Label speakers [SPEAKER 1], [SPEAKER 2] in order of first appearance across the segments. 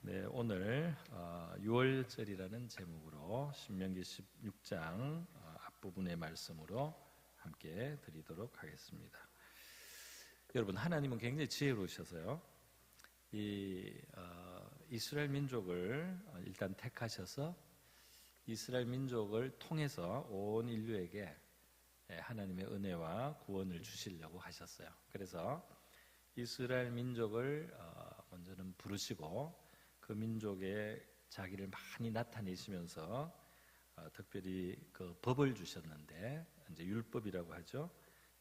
[SPEAKER 1] 네, 오늘 6월절이라는 제목으로 신명기 16장 앞부분의 말씀으로 함께 드리도록 하겠습니다. 여러분, 하나님은 굉장히 지혜로우셔서요, 이스라엘 민족을 일단 택하셔서 이스라엘 민족을 통해서 온 인류에게 하나님의 은혜와 구원을 주시려고 하셨어요. 그래서 이스라엘 민족을 먼저는 부르시고 그 민족에 자기를 많이 나타내시면서 특별히 그 법을 주셨는데, 이제 율법이라고 하죠.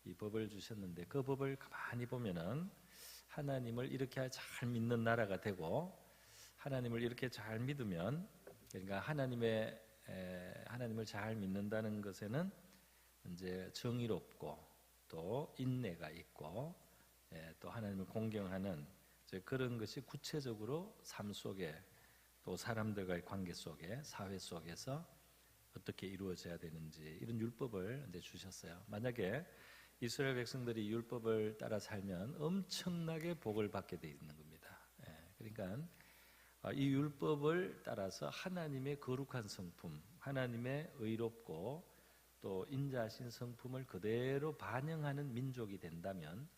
[SPEAKER 1] 이 법을 주셨는데 그 법을 가만히 보면은 하나님을 이렇게 잘 믿는 나라가 되고, 하나님을 이렇게 잘 믿으면, 그러니까 하나님을 잘 믿는다는 것에는 이제 정의롭고 또 인내가 있고 또 하나님을 공경하는 그런 것이 구체적으로 삶 속에, 또 사람들과의 관계 속에, 사회 속에서 어떻게 이루어져야 되는지, 이런 율법을 이제 주셨어요. 만약에 이스라엘 백성들이 율법을 따라 살면 엄청나게 복을 받게 돼 있는 겁니다. 그러니까 이 율법을 따라서 하나님의 거룩한 성품, 하나님의 의롭고 또 인자하신 성품을 그대로 반영하는 민족이 된다면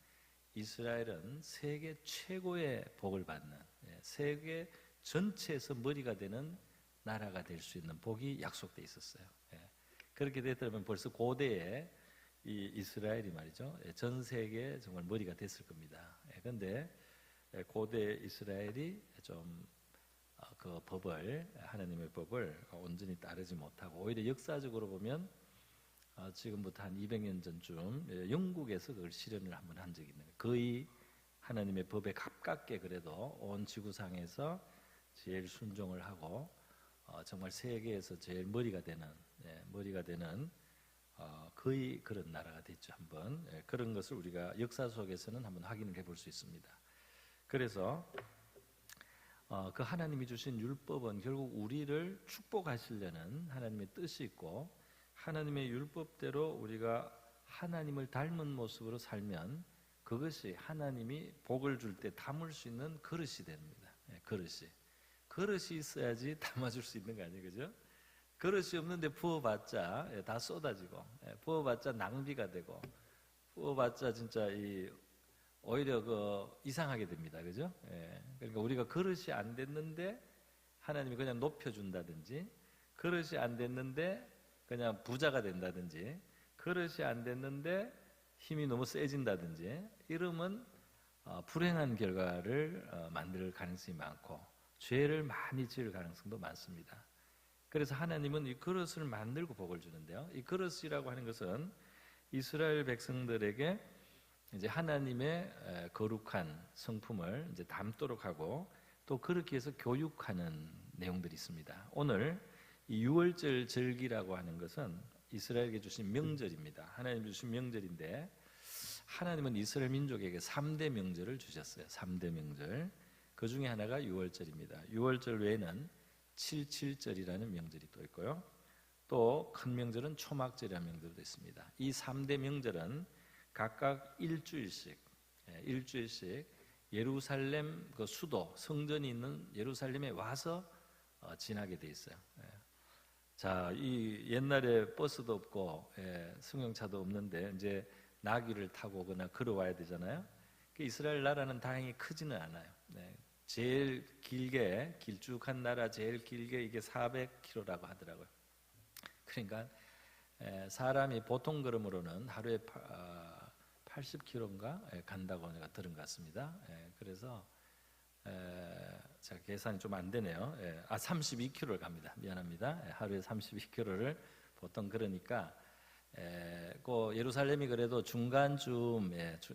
[SPEAKER 1] 이스라엘은 세계 최고의 복을 받는, 세계 전체에서 머리가 되는 나라가 될 수 있는 복이 약속되어 있었어요. 그렇게 됐다면 벌써 고대에 이 이스라엘이 말이죠, 전 세계에 정말 머리가 됐을 겁니다. 그런데 고대 이스라엘이 좀 그 법을, 하나님의 법을 온전히 따르지 못하고, 오히려 역사적으로 보면 지금부터 한 200년 전쯤 영국에서 그걸 실현을 한번 한 적이 있는 거예요. 거의 하나님의 법에 가깝게 그래도 온 지구상에서 제일 순종을 하고 정말 세계에서 제일 머리가 되는 거의 그런 나라가 됐죠. 한번 그런 것을 우리가 역사 속에서는 한번 확인을 해볼 수 있습니다. 그래서 그 하나님이 주신 율법은 결국 우리를 축복하시려는 하나님의 뜻이 있고, 하나님의 율법대로 우리가 하나님을 닮은 모습으로 살면 그것이 하나님이 복을 줄 때 담을 수 있는 그릇이 됩니다. 그릇이 있어야지 담아줄 수 있는 거 아니에요, 그죠? 그릇이 없는데 부어봤자 다 쏟아지고, 부어봤자 낭비가 되고, 부어봤자 진짜 오히려 이상하게 됩니다, 그죠? 그러니까 우리가 그릇이 안 됐는데 하나님이 그냥 높여준다든지, 그릇이 안 됐는데 그냥 부자가 된다든지, 그릇이 안 됐는데 힘이 너무 세진다든지, 이러면 불행한 결과를 만들 가능성이 많고 죄를 많이 지을 가능성도 많습니다. 그래서 하나님은 이 그릇을 만들고 복을 주는데요, 이 그릇이라고 하는 것은 이스라엘 백성들에게 이제 하나님의 거룩한 성품을 이제 담도록 하고, 또 그렇게 해서 교육하는 내용들이 있습니다. 오늘 이 6월절 절기라고 하는 것은 이스라엘에게 주신 명절입니다. 하나님 주신 명절인데, 하나님은 이스라엘 민족에게 3대 명절을 주셨어요. 3대 명절. 그 중에 하나가 6월절입니다. 6월절 외에는 77절이라는 명절이 또 있고요, 또 큰 명절은 초막절이라는 명절도 있습니다. 이 3대 명절은 각각 일주일씩 예루살렘 그 수도, 성전이 있는 예루살렘에 와서 지나게 돼 있어요. 자, 이 옛날에 버스도 없고 승용차도 없는데 이제 나귀를 타고 오거나 걸어와야 되잖아요. 이스라엘 나라는 다행히 크지는 않아요. 제일 길쭉한 나라, 제일 길게 이게 400km라고 하더라고요. 그러니까 사람이 보통 걸음으로는 하루에 80km인가 간다고 내가 들은 것 같습니다. 그래서 제가 계산이 좀 안 되네요. 32km를 갑니다. 미안합니다. 하루에 32km를 보통, 그러니까 그 예루살렘이 그래도 중간쯤,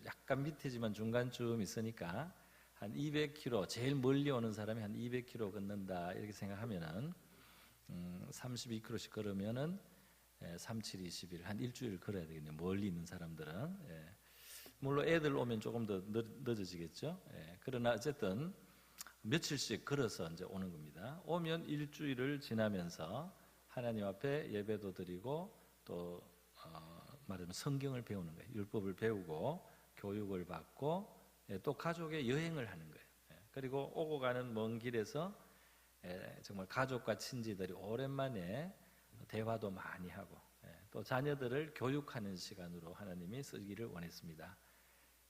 [SPEAKER 1] 약간 밑이지만 중간쯤 있으니까 한 200km, 제일 멀리 오는 사람이 한 200km 걷는다 이렇게 생각하면은 32km씩 걸으면은 37, 21, 한 일주일 걸어야 되겠네요. 멀리 있는 사람들은. 물론 애들 오면 조금 더 늦어지겠죠. 그러나 어쨌든 며칠씩 걸어서 이제 오는 겁니다. 오면 일주일을 지나면서 하나님 앞에 예배도 드리고, 또 말하자면 성경을 배우는 거예요. 율법을 배우고 교육을 받고, 또 가족의 여행을 하는 거예요. 그리고 오고 가는 먼 길에서 정말 가족과 친지들이 오랜만에 대화도 많이 하고 또 자녀들을 교육하는 시간으로 하나님이 쓰기를 원했습니다.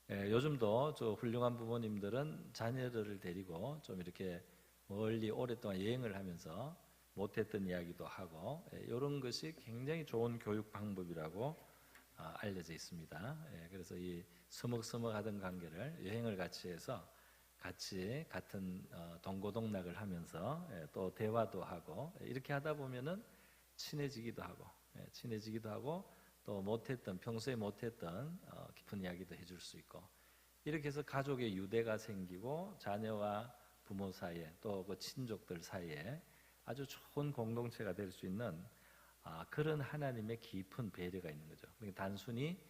[SPEAKER 1] 요즘도 저 훌륭한 부모님들은 자녀들을 데리고 좀 이렇게 멀리 오랫동안 여행을 하면서 못했던 이야기도 하고 이런 것이 굉장히 좋은 교육 방법이라고 알려져 있습니다. 그래서 이 서먹서먹하던 관계를 여행을 같이 해서 같이 같은 동고동락을 하면서 또 대화도 하고 이렇게 하다 보면은 친해지기도 하고 또 못했던 평소에 못했던 깊은 이야기도 해줄 수 있고 이렇게 해서 가족의 유대가 생기고 자녀와 부모 사이에 또 그 친족들 사이에 아주 좋은 공동체가 될 수 있는 그런 하나님의 깊은 배려가 있는 거죠. 그러니까 단순히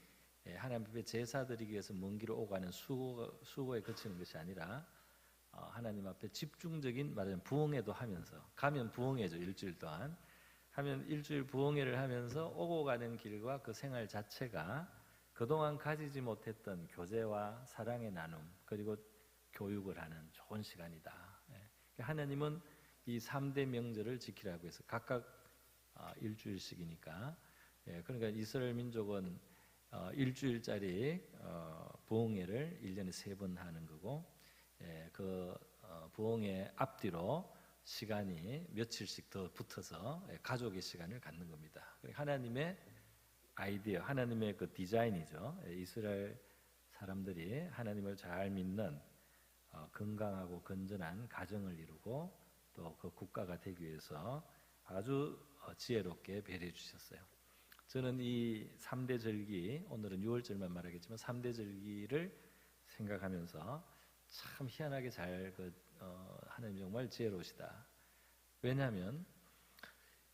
[SPEAKER 1] 하나님 앞에 제사 드리기 위해서 먼 길을 오고 가는 수고에 그치는 것이 아니라 하나님 앞에 집중적인 말하자면 부흥회도 하면서 가면 부흥회죠. 일주일 동안 하면 일주일 부흥회를 하면서 오고 가는 길과 그 생활 자체가 그동안 가지지 못했던 교제와 사랑의 나눔 그리고 교육을 하는 좋은 시간이다. 하나님은 이 3대 명절을 지키라고 해서 각각 일주일씩이니까 그러니까 이스라엘 민족은 일주일짜리 부흥회를 1년에 3번 하는 거고 그 부흥회 앞뒤로 시간이 며칠씩 더 붙어서 가족의 시간을 갖는 겁니다. 하나님의 아이디어, 하나님의 그 디자인이죠. 이스라엘 사람들이 하나님을 잘 믿는 건강하고 건전한 가정을 이루고 또 그 국가가 되기 위해서 아주 지혜롭게 배려해 주셨어요. 저는 이 3대 절기, 오늘은 6월절만 말하겠지만 3대 절기를 생각하면서 참 희한하게 잘 하나님 정말 지혜로우시다. 왜냐하면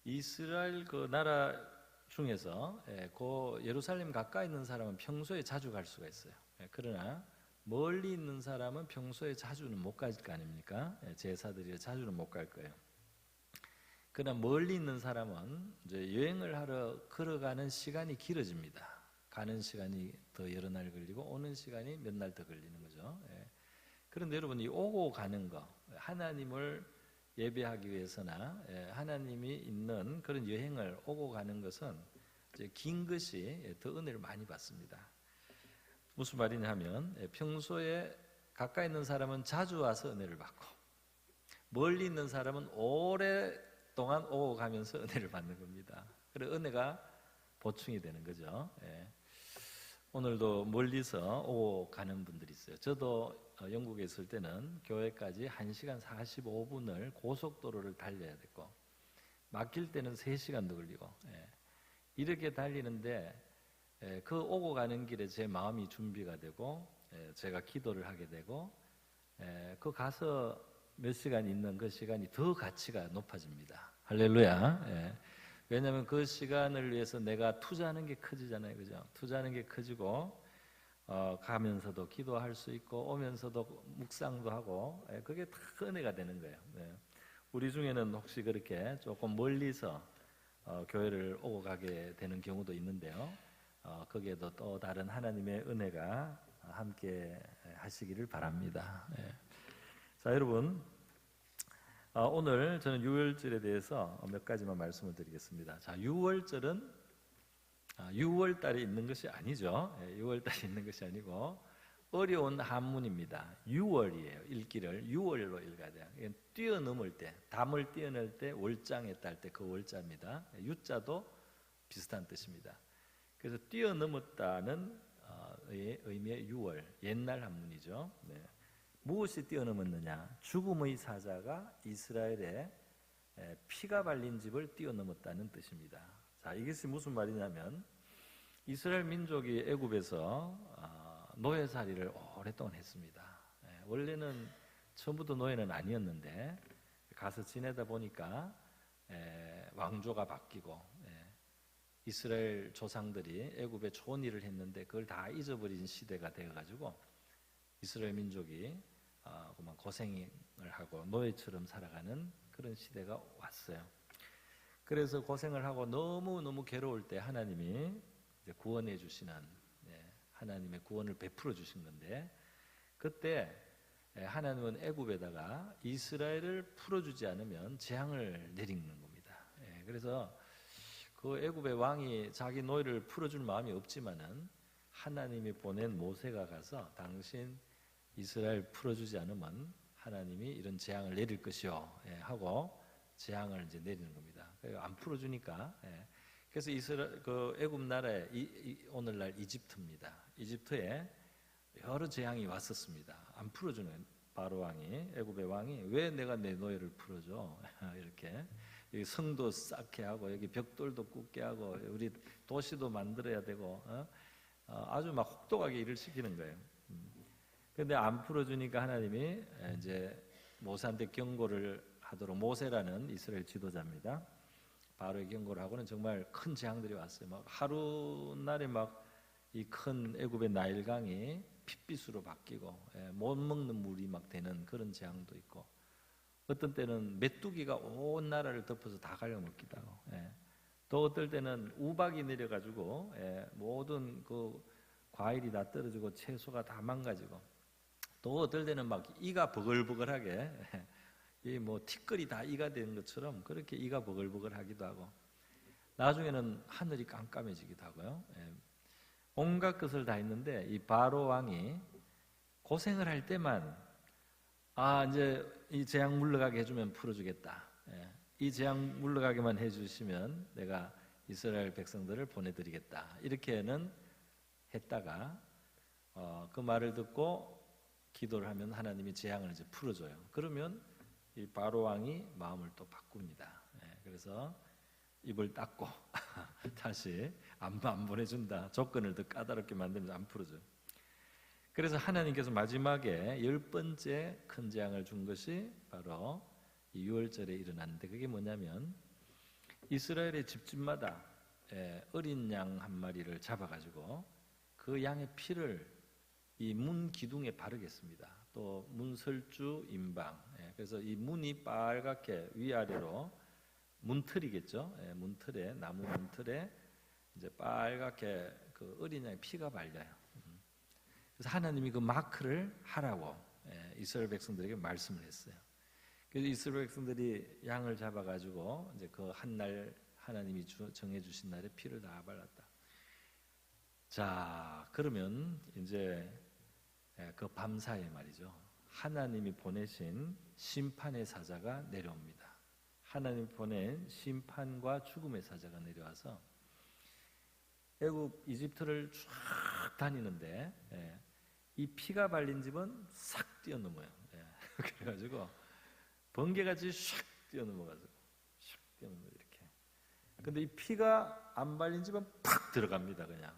[SPEAKER 1] 이스라엘 그 나라 중에서 그 예루살렘 가까이 있는 사람은 평소에 자주 갈 수가 있어요. 그러나 멀리 있는 사람은 평소에 자주는 못 갈 거 아닙니까? 제사들이 자주는 못 갈 거예요. 그러나 멀리 있는 사람은 이제 여행을 하러 걸어가는 시간이 길어집니다. 가는 시간이 더 여러 날 걸리고 오는 시간이 몇 날 더 걸리는 거죠. 그런데 여러분 이 오고 가는 거 하나님을 예배하기 위해서나 하나님이 있는 그런 여행을 오고 가는 것은 이제 긴 것이 더 은혜를 많이 받습니다. 무슨 말이냐 하면 평소에 가까이 있는 사람은 자주 와서 은혜를 받고 멀리 있는 사람은 오랫동안 오고 가면서 은혜를 받는 겁니다. 그래서 은혜가 보충이 되는 거죠. 오늘도 멀리서 오고 가는 분들이 있어요. 저도 영국에 있을 때는 교회까지 1시간 45분을 고속도로를 달려야 됐고 막힐 때는 3시간도 걸리고 이렇게 달리는데 그 오고 가는 길에 제 마음이 준비가 되고 제가 기도를 하게 되고 그 가서 몇 시간 있는 그 시간이 더 가치가 높아집니다. 할렐루야. 왜냐하면 그 시간을 위해서 내가 투자하는 게 커지잖아요. 그죠? 투자하는 게 커지고 가면서도 기도할 수 있고 오면서도 묵상도 하고 그게 다 은혜가 되는 거예요. 우리 중에는 혹시 그렇게 조금 멀리서 교회를 오고 가게 되는 경우도 있는데요. 거기에도 또 다른 하나님의 은혜가 함께 하시기를 바랍니다. 자, 여러분 오늘 저는 유월절에 대해서 몇 가지만 말씀을 드리겠습니다. 자, 유월절은 6월 달에 있는 것이 아니죠. 6월 달에 있는 것이 아니고 어려운 한문입니다. 6월이에요. 읽기를 6월로 읽어야 돼요. 뛰어넘을 때, 담을 뛰어넘을 때 월장에 딸 때 그 월자입니다. 유자도 비슷한 뜻입니다. 그래서 뛰어넘었다는 의미의 6월, 옛날 한문이죠. 무엇이 뛰어넘었느냐? 죽음의 사자가 이스라엘의 피가 발린 집을 뛰어넘었다는 뜻입니다. 자, 이것이 무슨 말이냐면 이스라엘 민족이 애굽에서 노예살이를 오랫동안 했습니다. 원래는 처음부터 노예는 아니었는데 가서 지내다 보니까 왕조가 바뀌고 이스라엘 조상들이 애굽에 좋은 일을 했는데 그걸 다 잊어버린 시대가 되어가지고 이스라엘 민족이 그만 고생을 하고 노예처럼 살아가는 그런 시대가 왔어요. 그래서 고생을 하고 너무너무 괴로울 때 하나님이 이제 구원해 주시는 하나님의 구원을 베풀어 주신 건데 그때 하나님은 애굽에다가 이스라엘을 풀어주지 않으면 재앙을 내리는 겁니다. 그래서 그 애굽의 왕이 자기 노예를 풀어줄 마음이 없지만은 하나님이 보낸 모세가 가서 당신 이스라엘 풀어주지 않으면 하나님이 이런 재앙을 내릴 것이요 하고 재앙을 이제 내리는 겁니다. 안 풀어주니까. 그래서 그 애굽 나라에 오늘날 이집트입니다. 이집트에 여러 재앙이 왔었습니다. 안 풀어주는 바로 왕이, 애굽의 왕이 왜 내가 내 노예를 풀어줘? 이렇게 여기 성도 쌓게 하고 여기 벽돌도 굽게 하고 우리 도시도 만들어야 되고 아주 막 혹독하게 일을 시키는 거예요. 그런데 안 풀어주니까 하나님이 이제 모세한테 경고를 하도록, 모세라는 이스라엘 지도자입니다. 바로의 경고를 하고는 정말 큰 재앙들이 왔어요. 막 하루 날에 막 이 큰 애굽의 나일강이 핏빛으로 바뀌고 못 먹는 물이 막 되는 그런 재앙도 있고, 어떤 때는 메뚜기가 온 나라를 덮어서 다 갈려먹기도 하고, 또 어떨 때는 우박이 내려가지고 모든 그 과일이 다 떨어지고 채소가 다 망가지고, 또 어떨 때는 막 이가 버글버글하게 이 뭐 티끌이 다 이가 되는 것처럼 그렇게 이가 버글버글하기도 하고, 나중에는 하늘이 깜깜해지기도 하고요. 온갖 것을 다 했는데 이 바로 왕이 고생을 할 때만 이제 이 재앙 물러가게 해주면 풀어주겠다. 이 재앙 물러가게만 해주시면 내가 이스라엘 백성들을 보내드리겠다. 이렇게는 했다가 그 말을 듣고 기도를 하면 하나님이 재앙을 이제 풀어줘요. 그러면 이 바로 왕이 마음을 또 바꿉니다. 그래서 입을 닫고 다시 안 보내준다. 조건을 더 까다롭게 만들면서 안 풀어줘요. 그래서 하나님께서 마지막에 10번째 큰 재앙을 준 것이 바로 이 유월절에 일어났는데, 그게 뭐냐면 이스라엘의 집집마다 어린 양 한 마리를 잡아가지고 그 양의 피를 이 문 기둥에 바르겠습니다. 또 문설주 임방, 그래서 이 문이 빨갛게 위아래로 문틀이겠죠. 문틀에, 나무 문틀에 이제 빨갛게 그 어린 양의 피가 발려요. 그래서 하나님이 그 마크를 하라고 이스라엘 백성들에게 말씀을 했어요. 그래서 이스라엘 백성들이 양을 잡아가지고 이제 그 한 날 하나님이 정해주신 날에 피를 다 발랐다. 자, 그러면 이제 그 밤사이에 말이죠, 하나님이 보내신 심판의 사자가 내려옵니다. 하나님이 보낸 심판과 죽음의 사자가 내려와서 애굽 이집트를 쫙 다니는데 이 피가 발린 집은 싹 뛰어넘어요. 그래가지고 번개같이 샥 뛰어넘어가지고 샥 뛰어넘어 이렇게. 근데 이 피가 안 발린 집은 팍 들어갑니다. 그냥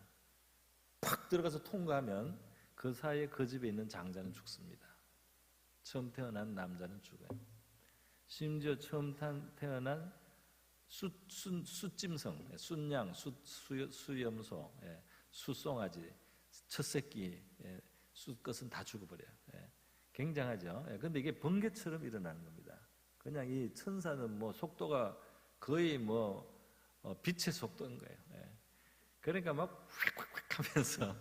[SPEAKER 1] 팍 들어가서 통과하면 그 사이에 그 집에 있는 장자는 죽습니다. 처음 태어난 남자는 죽어요. 심지어 처음 태어난 숫짐승, 숫양, 수염소, 숫송아지, 첫 새끼, 숫것은 다 죽어버려요. 굉장하죠. 그런데 이게 번개처럼 일어나는 겁니다. 그냥 이 천사는 뭐 속도가 거의 뭐 빛의 속도인 거예요. 그러니까 막 휙휙휙 하면서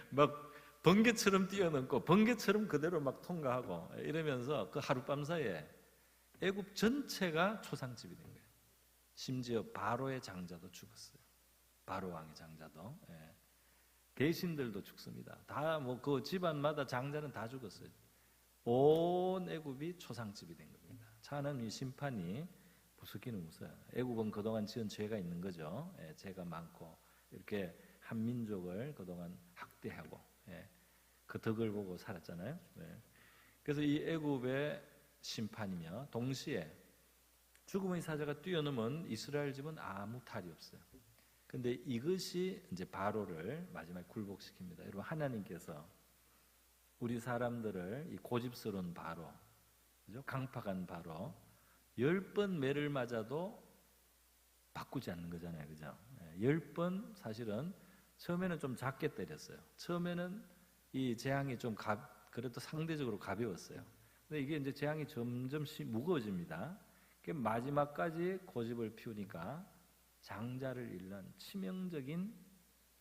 [SPEAKER 1] 막 번개처럼 뛰어넘고 번개처럼 그대로 막 통과하고 이러면서 그 하룻밤 사이에 애굽 전체가 초상집이 된 거예요. 심지어 바로의 장자도 죽었어요. 바로 왕의 장자도, 대신들도 죽습니다. 다 뭐 그 집안마다 장자는 다 죽었어요. 온 애굽이 초상집이 된 겁니다. 하나님 이 심판이 무섭기는 무서워요. 애굽은 그동안 지은 죄가 있는 거죠. 죄가 많고 이렇게 한 민족을 그동안 학대하고 그 덕을 보고 살았잖아요. 그래서 이 애굽의 심판이며 동시에 죽음의 사자가 뛰어넘은 이스라엘 집은 아무 탈이 없어요. 근데 이것이 이제 바로를 마지막에 굴복시킵니다. 여러분, 하나님께서 우리 사람들을 이 고집스러운 바로, 그죠? 강팍한 바로 10번 매를 맞아도 바꾸지 않는 거잖아요. 그죠? 10번 사실은 처음에는 좀 작게 때렸어요. 처음에는 이 재앙이 좀 그래도 상대적으로 가벼웠어요. 근데 이게 이제 재앙이 점점 무거워집니다. 마지막까지 고집을 피우니까 장자를 잃는 치명적인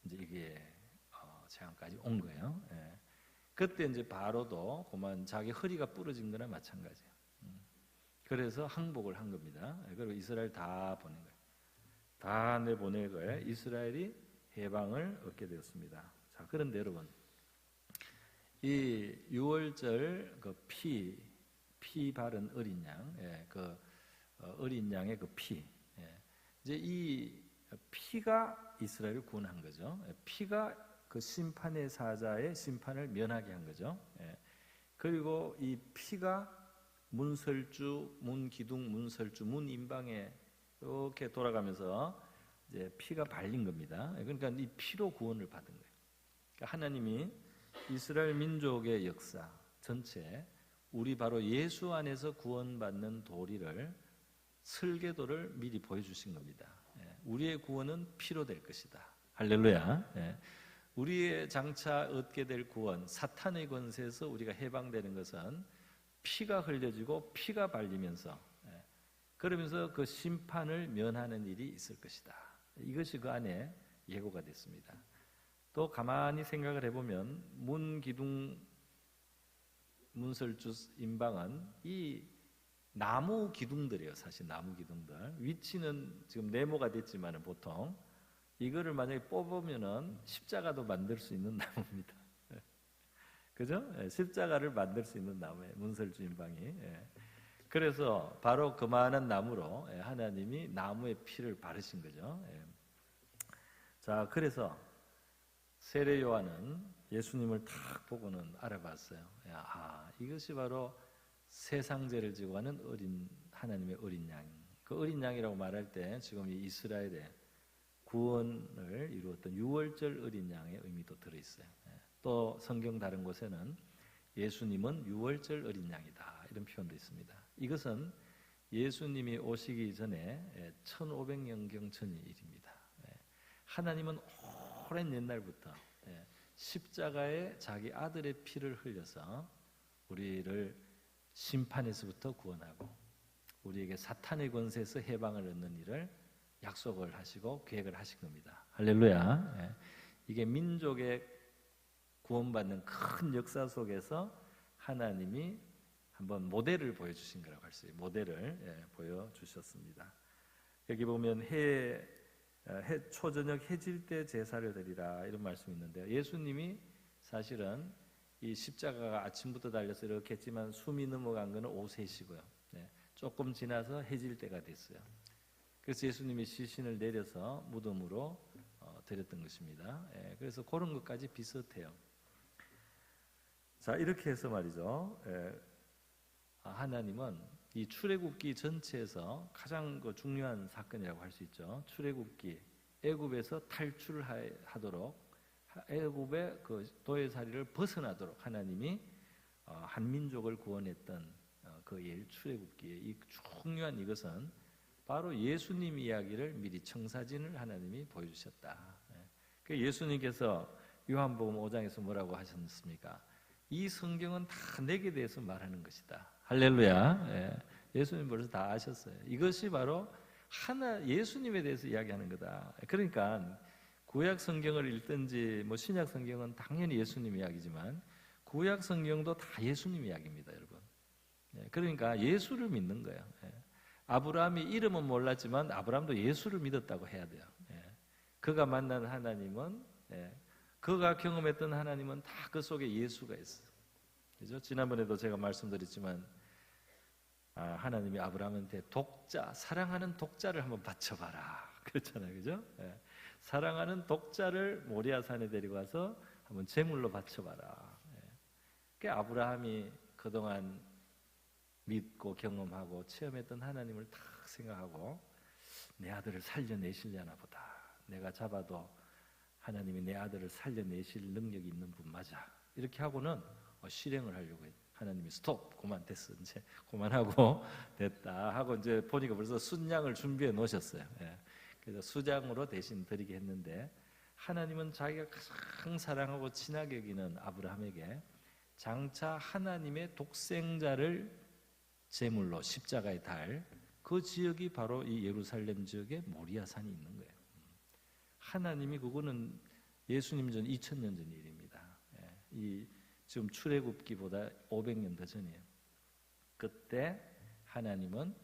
[SPEAKER 1] 이제 이게 재앙까지 온 거예요. 그때 이제 바로도 그만 자기 허리가 부러진 거나 마찬가지예요. 그래서 항복을 한 겁니다. 그리고 이스라엘 다 보낸 거예요. 다 내보내고 이스라엘이 해방을 얻게 되었습니다. 자, 그런데 여러분, 이 유월절 그 피 바른 어린 양, 어린 양의 그 피, 이제 이 피가 이스라엘을 구원한 거죠. 피가 그 심판의 사자의 심판을 면하게 한 거죠. 그리고 이 피가 문설주, 문기둥, 문설주, 문인방에 이렇게 돌아가면서 이제 피가 발린 겁니다. 그러니까 이 피로 구원을 받은 거예요. 그러니까 하나님이 이스라엘 민족의 역사 전체, 우리 바로 예수 안에서 구원받는 도리를, 설계도를 미리 보여주신 겁니다. 우리의 구원은 피로 될 것이다. 할렐루야. 우리의 장차 얻게 될 구원, 사탄의 권세에서 우리가 해방되는 것은 피가 흘려지고 피가 발리면서, 그러면서 그 심판을 면하는 일이 있을 것이다. 이것이 그 안에 예고가 됐습니다. 또 가만히 생각을 해보면 문기둥, 문설주, 인방은 이 나무 기둥들이에요. 사실 나무 기둥들. 위치는 지금 네모가 됐지만 보통 이거를 만약에 뽑으면은 십자가도 만들 수 있는 나무입니다. 그죠? 십자가를 만들 수 있는 나무예요. 문설주 인방이. 그래서 바로 그만한 나무로 하나님이 나무의 피를 바르신 거죠. 자, 그래서 세례 요한은 예수님을 딱 보고는 알아봤어요. 이것이 바로 세상 죄를 지고 가는 하나님의 어린 양. 그 어린 양이라고 말할 때 지금 이 이스라엘의 구원을 이루었던 유월절 어린 양의 의미도 들어있어요. 또 성경 다른 곳에는 예수님은 유월절 어린 양이다, 이런 표현도 있습니다. 이것은 예수님이 오시기 전에 1500년경 전의 일입니다. 하나님은 오랜 옛날부터 십자가에 자기 아들의 피를 흘려서 우리를 심판에서부터 구원하고 우리에게 사탄의 권세에서 해방을 얻는 일을 약속을 하시고 계획을 하신 겁니다. 할렐루야. 이게 민족의 구원받는 큰 역사 속에서 하나님이 한번 모델을 보여주신 거라고 할 수 있어요. 모델을 보여주셨습니다. 여기 보면 초저녁 해질 때 제사를 드리라, 이런 말씀이 있는데요. 예수님이 사실은 이 십자가가 아침부터 달려서 이렇게 했지만 숨이 넘어간 거는 오후 3시고요. 조금 지나서 해질 때가 됐어요. 그래서 예수님이 시신을 내려서 무덤으로 드렸던 것입니다. 그래서 그런 것까지 비슷해요. 자, 이렇게 해서 말이죠. 하나님은 이 출애굽기 전체에서 가장 중요한 사건이라고 할 수 있죠. 출애굽기, 애굽에서 탈출하도록, 애굽의 그 노예살이를 벗어나도록 하나님이 한 민족을 구원했던 그 일, 출애굽기의 이 중요한 이것은 바로 예수님 이야기를 미리 청사진을 하나님이 보여주셨다. 그 예수님께서 요한복음 5장에서 뭐라고 하셨습니까? 이 성경은 다 내게 대해서 말하는 것이다. 할렐루야. 예수님 벌써 다 아셨어요. 이것이 바로 예수님에 대해서 이야기하는 거다. 그러니까 구약 성경을 읽든지 신약 성경은 당연히 예수님 이야기지만 구약 성경도 다 예수님 이야기입니다, 여러분. 그러니까 예수를 믿는 거예요. 아브라함이 이름은 몰랐지만 아브라함도 예수를 믿었다고 해야 돼요. 그가 만난 하나님은, 그가 경험했던 하나님은 다 그 속에 예수가 있어요. 그죠? 지난번에도 제가 말씀드렸지만 하나님이 아브라함한테 사랑하는 독자를 한번 바쳐봐라 그랬잖아요. 그죠? 사랑하는 독자를 모리아산에 데리고 와서 한번 제물로 바쳐봐라. 그 아브라함이 그동안 믿고 경험하고 체험했던 하나님을 딱 생각하고 내 아들을 살려내시려나 보다. 내가 잡아도 하나님이 내 아들을 살려내실 능력이 있는 분 맞아. 이렇게 하고는 실행을 하려고 했어요. 하나님이 스톱, 그만 됐어. 이제 그만하고 됐다 하고 이제 보니까 벌써 순양을 준비해 놓으셨어요. 그래서 수장으로 대신 드리게 했는데 하나님은 자기가 가장 사랑하고 친하게 여기는 아브라함에게 장차 하나님의 독생자를 제물로 십자가에 달 그 지역이 바로 이 예루살렘 지역에 모리아산이 있는 거예요. 하나님이 그거는 예수님 전 2000년 전 일입니다. 이 지금 출애굽기보다 500년 더 전이에요. 그때 하나님은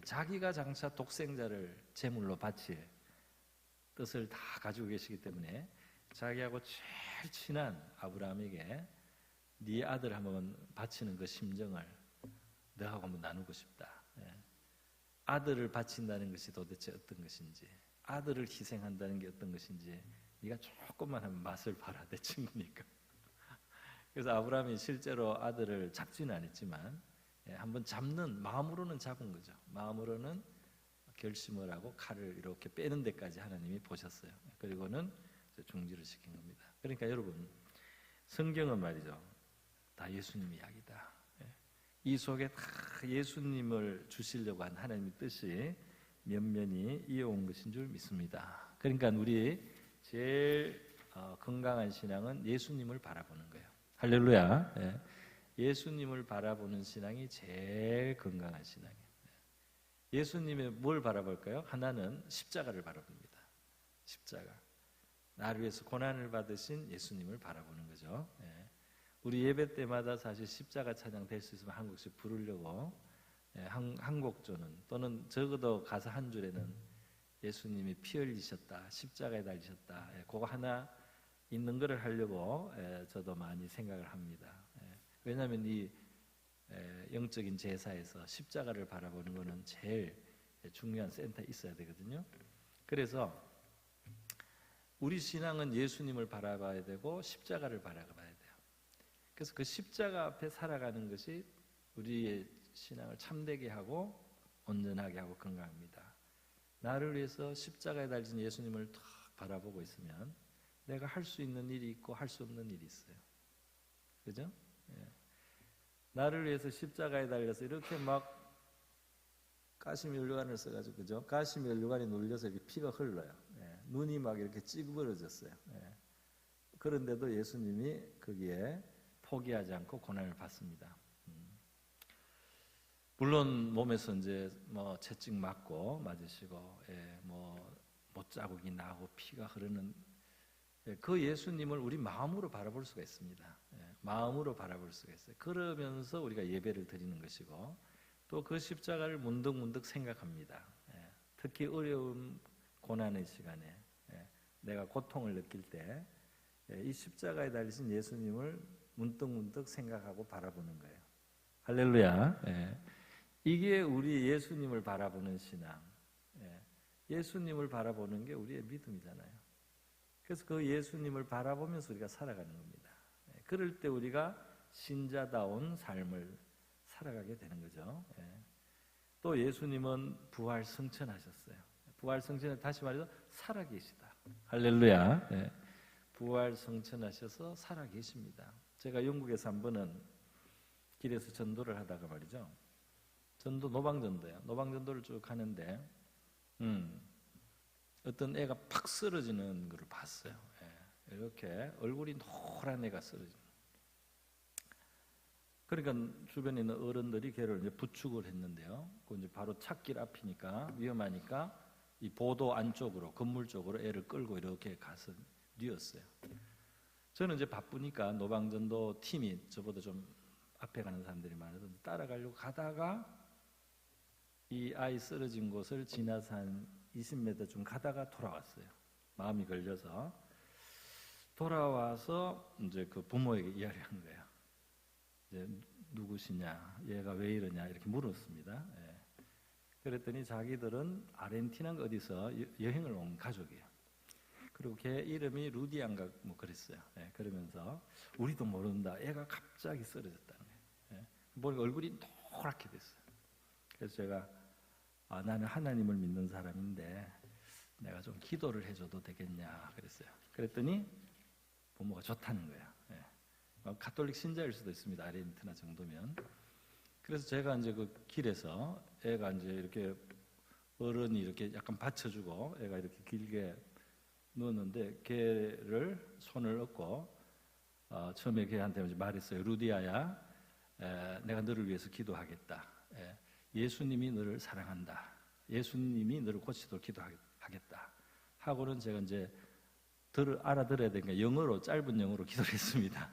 [SPEAKER 1] 자기가 장차 독생자를 제물로 바칠 뜻을 다 가지고 계시기 때문에 자기하고 제일 친한 아브라함에게 네 아들 한번 바치는 그 심정을 너하고 한번 나누고 싶다. 아들을 바친다는 것이 도대체 어떤 것인지, 아들을 희생한다는 게 어떤 것인지 네가 조금만 한번 맛을 봐라, 내 친구니까. 그래서 아브라함이 실제로 아들을 잡지는 않았지만 한번 잡는, 마음으로는 잡은 거죠. 마음으로는 결심을 하고 칼을 이렇게 빼는 데까지 하나님이 보셨어요. 그리고는 중지를 시킨 겁니다. 그러니까 여러분, 성경은 말이죠, 다 예수님 이야기다. 이 속에 다 예수님을 주시려고 한 하나님의 뜻이 면면이 이어온 것인 줄 믿습니다. 그러니까 우리 제일 건강한 신앙은 예수님을 바라보는 거예요. 할렐루야. 예수님을 바라보는 신앙이 제일 건강한 신앙이에요. 예수님의 뭘 바라볼까요? 하나는 십자가를 바라봅니다. 십자가. 나를 위해서 고난을 받으신 예수님을 바라보는 거죠. 우리 예배 때마다 사실 십자가 찬양 될 수 있으면 한 곡씩 부르려고 한 곡조는, 또는 적어도 가사 한 줄에는 예수님이 피 흘리셨다, 십자가에 달리셨다, 그거 하나 있는 거를 하려고 저도 많이 생각을 합니다. 왜냐하면 이 영적인 제사에서 십자가를 바라보는 것은 제일 중요한 센터에 있어야 되거든요. 그래서 우리 신앙은 예수님을 바라봐야 되고 십자가를 바라봐야 돼요. 그래서 그 십자가 앞에 살아가는 것이 우리의 신앙을 참되게 하고 온전하게 하고 건강합니다. 나를 위해서 십자가에 달린 예수님을 탁 바라보고 있으면 내가 할 수 있는 일이 있고 할 수 없는 일이 있어요. 그죠? 나를 위해서 십자가에 달려서 이렇게 막 가시면류관을 써가지고, 그죠? 가시면류관이 눌려서 이렇게 피가 흘러요. 눈이 막 이렇게 찌그러졌어요. 그런데도 예수님이 거기에 포기하지 않고 고난을 받습니다. 물론 몸에서 이제 뭐 채찍 맞으시고, 뭐 못자국이 나고 피가 흐르는 그 예수님을 우리 마음으로 바라볼 수가 있습니다. 마음으로 바라볼 수가 있어요. 그러면서 우리가 예배를 드리는 것이고, 또 그 십자가를 문득문득 생각합니다. 특히 어려운 고난의 시간에 내가 고통을 느낄 때 이 십자가에 달리신 예수님을 문득문득 생각하고 바라보는 거예요. 할렐루야. 이게 우리 예수님을 바라보는 신앙, 예수님을 바라보는 게 우리의 믿음이잖아요. 그래서 그 예수님을 바라보면서 우리가 살아가는 겁니다. 그럴 때 우리가 신자다운 삶을 살아가게 되는 거죠. 또 예수님은 부활 승천하셨어요. 부활 승천은 다시 말해서 살아계시다. 할렐루야. 부활 승천하셔서 살아계십니다. 제가 영국에서 한 번은 길에서 전도를 하다가 말이죠, 전도 노방전도예요. 노방전도를 쭉 하는데 어떤 애가 팍 쓰러지는 걸 봤어요. 이렇게 얼굴이 노란 애가 쓰러지는. 그러니까 주변에 있는 어른들이 걔를 이제 부축을 했는데요. 그 이제 바로 찻길 앞이니까 위험하니까 이 보도 안쪽으로, 건물 쪽으로 애를 끌고 이렇게 가서 뉘었어요. 저는 이제 바쁘니까 노방전도 팀이 저보다 좀 앞에 가는 사람들이 많아서 따라가려고 가다가 이 아이 쓰러진 곳을 지나서 한 20m 좀 가다가 돌아왔어요. 마음이 걸려서 돌아와서 이제 그 부모에게 이야기를 한 거예요. 이제 누구시냐, 얘가 왜 이러냐 이렇게 물었습니다. 그랬더니 자기들은 아르헨티나 어디서 여행을 온 가족이에요. 그리고 걔 이름이 루디안가 뭐 그랬어요. 그러면서 우리도 모른다, 애가 갑자기 쓰러졌다는 거예요. 보니까 얼굴이 노랗게 됐어요. 그래서 제가 나는 하나님을 믿는 사람인데 내가 좀 기도를 해줘도 되겠냐 그랬어요. 그랬더니 부모가 좋다는 거야. 가톨릭 신자일 수도 있습니다. 아르헨티나 정도면. 그래서 제가 이제 그 길에서 애가 이제 이렇게 어른이 이렇게 약간 받쳐주고 애가 이렇게 길게 누웠는데 걔를 손을 얹고 처음에 걔한테 말했어요. 루디아야, 내가 너를 위해서 기도하겠다. 예수님이 너를 사랑한다. 예수님이 너를 고치도록 기도하겠다. 하고는 제가 이제 알아들어야 되니까 영어로, 짧은 영어로 기도를 했습니다.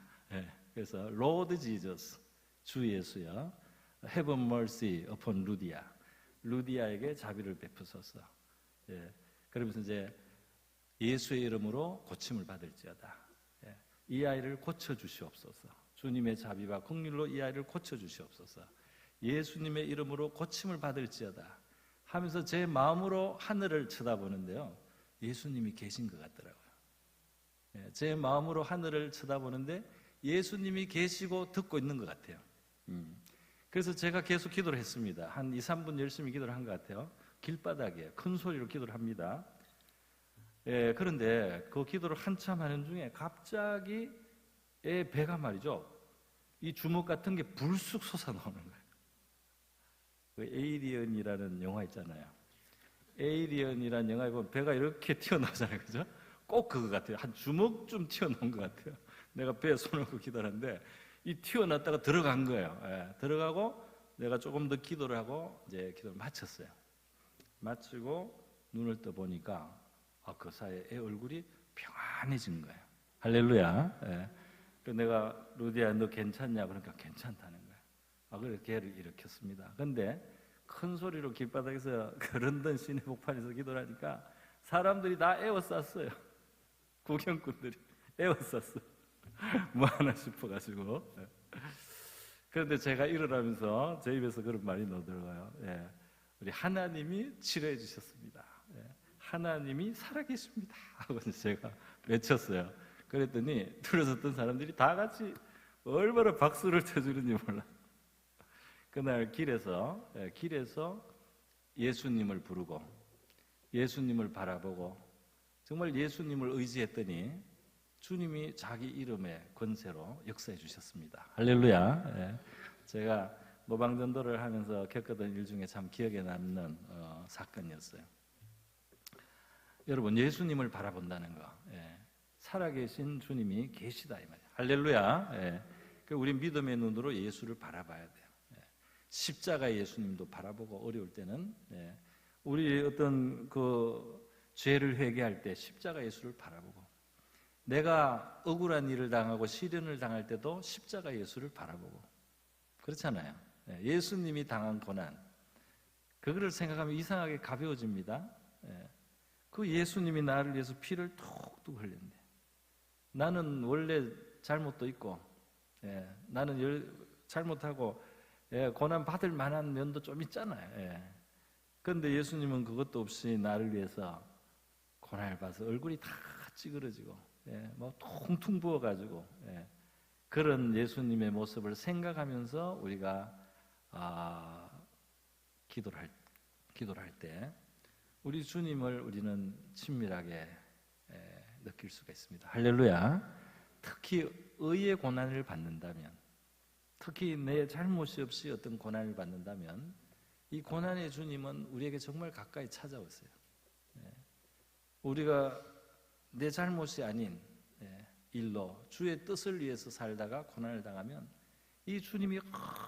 [SPEAKER 1] 그래서 Lord Jesus, 주 예수여, Have mercy upon 루디아. 루디아에게 자비를 베푸소서. 예. 그러면서 이제 예수의 이름으로 고침을 받을지어다. 예. 이 아이를 고쳐 주시옵소서. 주님의 자비와 긍휼로 이 아이를 고쳐 주시옵소서. 예수님의 이름으로 고침을 받을지어다 하면서 제 마음으로 하늘을 쳐다보는데요, 예수님이 계신 것 같더라고요. 예. 제 마음으로 하늘을 쳐다보는데 예수님이 계시고 듣고 있는 것 같아요. 그래서 제가 계속 기도를 했습니다. 한 2, 3분 열심히 기도를 한 것 같아요. 길바닥에 큰 소리로 기도를 합니다. 예, 그런데 그 기도를 한참 하는 중에 갑자기 애 배가 말이죠, 이 주먹 같은 게 불쑥 솟아나오는 거예요. 그 에이리언이라는 영화 있잖아요. 에이리언이라는 영화에 보면 배가 이렇게 튀어나오잖아요. 그죠? 꼭 그거 같아요. 한 주먹쯤 튀어나온 것 같아요. 내가 배에 손을 얹고 기도를 하는데 이 튀어나왔다가 들어간 거예요. 예, 들어가고 내가 조금 더 기도를 하고 이제 기도를 마쳤어요. 마치고 눈을 떠 보니까 그 사이에 애 얼굴이 평안해진 거예요. 할렐루야. 예. 그래서 내가 루디야 너 괜찮냐 그러니까 괜찮다는 거예요. 그래서 걔를 일으켰습니다. 근데 큰 소리로 길바닥에서 그런던 시내 복판에서 기도를 하니까 사람들이 다 에워쌌어요. 구경꾼들이 에워쌌어. 뭐 하나 싶어가지고. 그런데 제가 일어나면서 제 입에서 그런 말이 나오더라고요. 예. 우리 하나님이 치료해 주셨습니다. 예. 하나님이 살아계십니다 하고 제가 외쳤어요. 그랬더니 들어섰던 사람들이 다 같이 얼마나 박수를 쳐주는지 몰라. 그날 길에서 예수님을 부르고 예수님을 바라보고 정말 예수님을 의지했더니 주님이 자기 이름의 권세로 역사해 주셨습니다. 할렐루야. 예. 제가 모방전도를 하면서 겪었던 일 중에 참 기억에 남는 사건이었어요. 여러분, 예수님을 바라본다는 거, 예. 살아계신 주님이 계시다 이 말이에요. 할렐루야. 예. 우리 믿음의 눈으로 예수를 바라봐야 돼요. 예. 십자가 예수님도 바라보고 어려울 때는, 예. 우리 어떤 그 죄를 회개할 때 십자가 예수를 바라보고, 내가 억울한 일을 당하고 시련을 당할 때도 십자가 예수를 바라보고 그렇잖아요. 예. 예수님이 당한 고난, 그거를 생각하면 이상하게 가벼워집니다. 예. 그 예수님이 나를 위해서 피를 톡톡 흘렸는데 나는 원래 잘못도 있고, 예, 나는 잘못하고, 예, 고난 받을 만한 면도 좀 있잖아요. 예. 그런데 예수님은 그것도 없이 나를 위해서 고난을 받아서 얼굴이 다 찌그러지고, 예, 뭐 퉁퉁 부어가지고, 예, 그런 예수님의 모습을 생각하면서 우리가 기도를 할 때 우리 주님을 우리는 친밀하게 느낄 수가 있습니다. 할렐루야. 특히 의의 고난을 받는다면, 특히 내 잘못이 없이 어떤 고난을 받는다면 이 고난의 주님은 우리에게 정말 가까이 찾아오세요. 우리가 내 잘못이 아닌 일로 주의 뜻을 위해서 살다가 고난을 당하면 이 주님이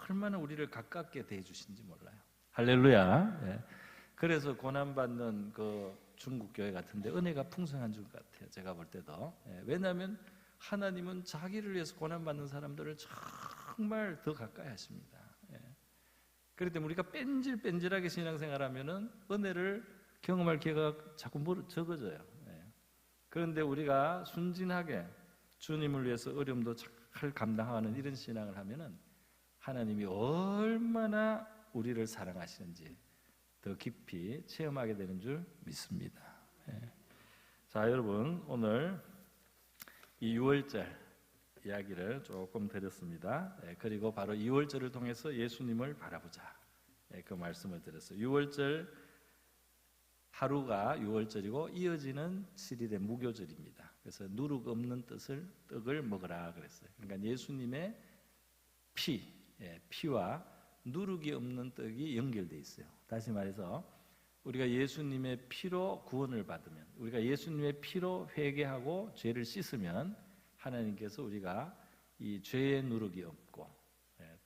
[SPEAKER 1] 얼마나 우리를 가깝게 대해주신지 몰라요. 할렐루야. 그래서 고난받는 그 중국 교회 같은데 은혜가 풍성한 줄 같아요. 제가 볼 때도. 왜냐하면 하나님은 자기를 위해서 고난받는 사람들을 정말 더 가까이 하십니다. 그렇기 때문에 우리가 뺀질뺀질하게 신앙생활하면은 은혜를 경험할 기회가 자꾸 적어져요. 그런데 우리가 순진하게 주님을 위해서 어려움도 잘 감당하는 이런 신앙을 하면은 하나님이 얼마나 우리를 사랑하시는지 더 깊이 체험하게 되는 줄 믿습니다. 자, 여러분, 오늘 이 6월절 이야기를 조금 드렸습니다. 그리고 바로 2월절을 통해서 예수님을 바라보자, 그 말씀을 드렸어요. 6월절 하루가 6월절이고 이어지는 7일의 무교절입니다. 그래서 누룩 없는 떡을 먹으라 그랬어요. 그러니까 예수님의 피와 누룩이 없는 떡이 연결되어 있어요. 다시 말해서 우리가 예수님의 피로 구원을 받으면, 우리가 예수님의 피로 회개하고 죄를 씻으면 하나님께서 우리가 이 죄의 누룩이 없고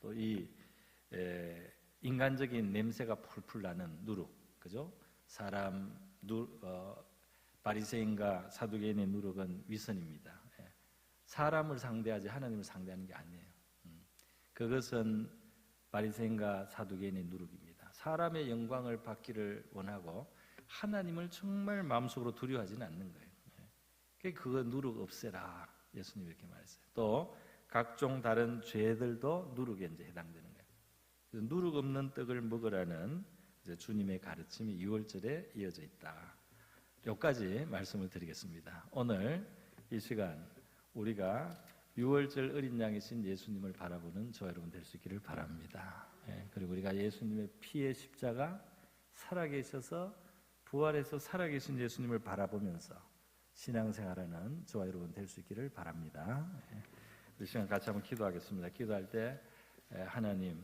[SPEAKER 1] 또 이 인간적인 냄새가 풀풀 나는 누룩, 그죠? 바리새인과 사두개인의 누룩은 위선입니다. 사람을 상대하지 하나님을 상대하는 게 아니에요. 그것은 바리새인과 사두개인의 누룩입니다. 사람의 영광을 받기를 원하고 하나님을 정말 마음속으로 두려워하지는 않는 거예요. 그거 누룩 없애라, 예수님이 이렇게 말했어요. 또 각종 다른 죄들도 누룩에 이제 해당되는 거예요. 그래서 누룩 없는 떡을 먹으라는 이제 주님의 가르침이 유월절에 이어져 있다. 여기까지 말씀을 드리겠습니다. 오늘 이 시간 우리가 유월절 어린 양이신 예수님을 바라보는 저와 여러분 될 수 있기를 바랍니다. 그리고 우리가 예수님의 피의 십자가 살아계셔서 부활해서 살아계신 예수님을 바라보면서 신앙생활하는 저와 여러분 될 수 있기를 바랍니다. 이 시간 같이 한번 기도하겠습니다. 기도할 때 하나님,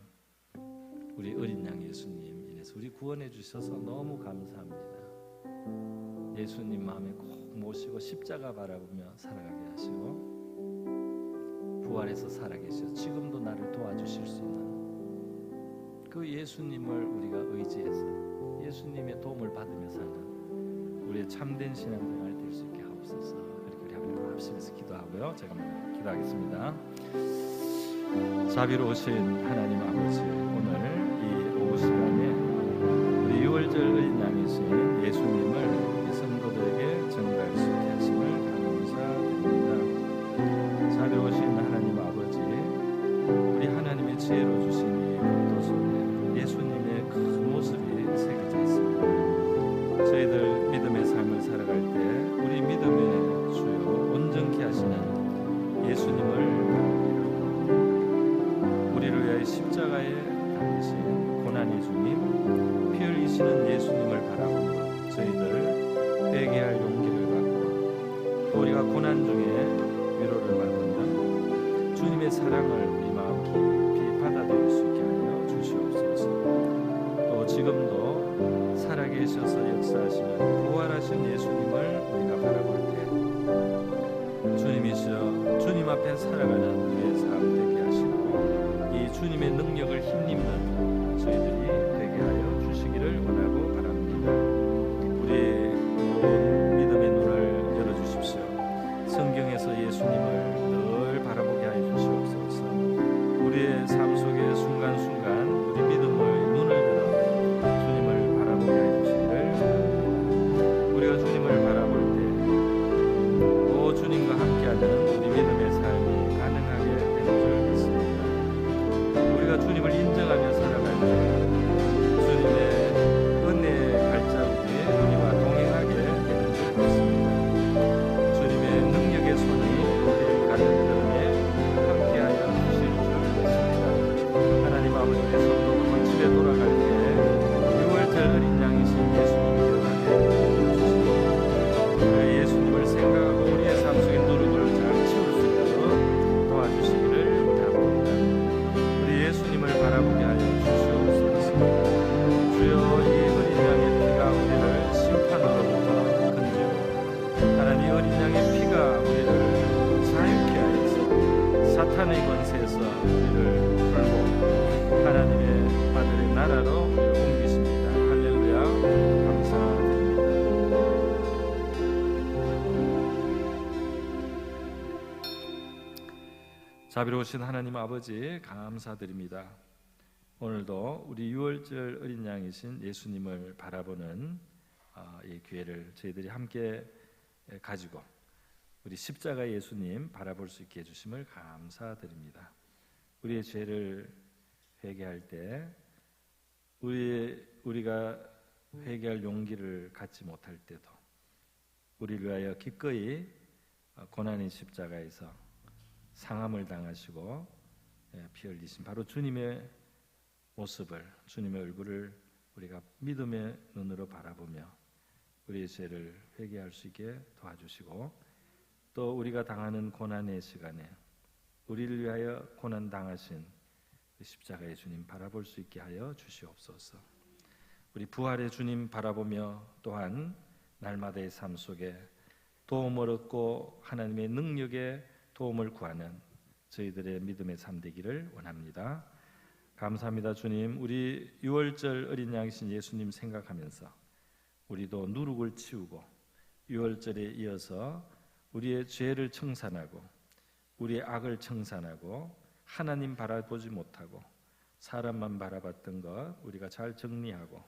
[SPEAKER 1] 우리 어린 양 예수님 인해서 우리 구원해 주셔서 너무 감사합니다. 예수님 마음에 꼭 모시고 십자가 바라보며 살아가게 하시고 부활해서 살아계셔 지금도 나를 도와주실 수 있는 그 예수님을 우리가 의지해서 예수님의 도움을 받으며 사는 우리의 참된 신앙생활 될 수 있게 하옵소서. 그렇게 우리 하나님 합심해서 기도하고요. 제가 기도하겠습니다. 자비로우신 하나님 아버지, 오늘 이 오후 시간에 우리 유월절 어린 양이신 예수님을 이 성도들에게 전가할 수 있게 하심을 감사드립니다. 자비로우신 하나님 아버지, 우리 하나님의 지혜로 주신 이 복도 속에 예수님의 그 모습이 새겨져 있습니다. 저희들 믿음의 삶을 살아갈 때 우리 믿음의 주요 온전케 하시는 예수님을 바랍니다. 우리를 위하여 십자가에 달리신 고난의 주님, 피 흘리시는 예수님을 바라보며 저희들 회개할 용기를 받고 또 우리가 고난 중에 위로를 받으며 주님의 사랑을 우리 마음 깊이 받아들일 수 있게 하여 주시옵소서. 또 지금도 살아계셔서 역사하시는 부활하신 예수님을 우리가 바라볼 때 주님이시여 주님 앞에 살아가는 우리의 삶 되게 하시고 이 주님의 능력을 힘입는 저희들이 되게 하여 주시기를 원하고 바랍니다. 우리 모든 믿음의 눈을 열어주십시오. 성경에서 예수님을 늘 바라보게 하여 주시옵소서. 우리의 삶 속에 순간순간 우리 믿음의 눈을 들어 주님을 바라보게 하여 주시기를 바랍니다. 우리가 주님을 바라볼 때 오 주님과 함께하는 우리 믿음의 삶이 가능하게 되는 줄 믿습니다. 우리가 주님을 인정하며 살아갈 때 주님의 은혜의 발자국에 우리와 동행하게 되는 줄 믿습니다. 주님의 능력의 손이 우리의 가는 걸음에 함께하여 주실 줄 믿습니다. 하나님 아버지의 성도들과 집에 돌아갈 때 유월절 어린 양이신 예수님이 일어나게 해주시고 예수님을 생각하고 우리의 삶 속의 누룩을 잘 치울 수 있도록 도와주시기를 원합니다. 우리 예수님을 바라보게 하여 주시옵소서. 주여 이 어린 양의 피가 우리를 심판으로부터 건지고 하나님 어린 양의 피가 우리를 자유케 하여서 사탄의 권세에서 우리를 풀고 하나님의 아들의 나라로 우리를 옮기십니다. 할렐루야, 감사드립니다. 자비로우신 하나님 아버지 감사드립니다. 오늘도 우리 유월절 어린 양이신 예수님을 바라보는 이 기회를 저희들이 함께 가지고 우리 십자가 예수님 바라볼 수 있게 해주심을 감사드립니다. 우리의 죄를 회개할 때 우리가 회개할 용기를 갖지 못할 때도 우리를 위하여 기꺼이 고난의 십자가에서 상함을 당하시고 피 흘리신 바로 주님의 모습을, 주님의 얼굴을 우리가 믿음의 눈으로 바라보며 우리의 죄를 회개할 수 있게 도와주시고 또 우리가 당하는 고난의 시간에 우리를 위하여 고난 당하신 십자가의 주님 바라볼 수 있게 하여 주시옵소서. 우리 부활의 주님 바라보며 또한 날마다의 삶 속에 도움을 얻고 하나님의 능력에 도움을 구하는 저희들의 믿음의 삶 되기를 원합니다. 감사합니다. 주님, 우리 유월절 어린 양이신 예수님 생각하면서 우리도 누룩을 치우고 유월절에 이어서 우리의 죄를 청산하고 우리의 악을 청산하고 하나님 바라보지 못하고 사람만 바라봤던 것 우리가 잘 정리하고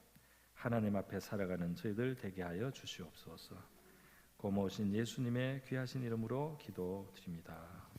[SPEAKER 1] 하나님 앞에 살아가는 저희들 되게 하여 주시옵소서. 고마우신 예수님의 귀하신 이름으로 기도드립니다.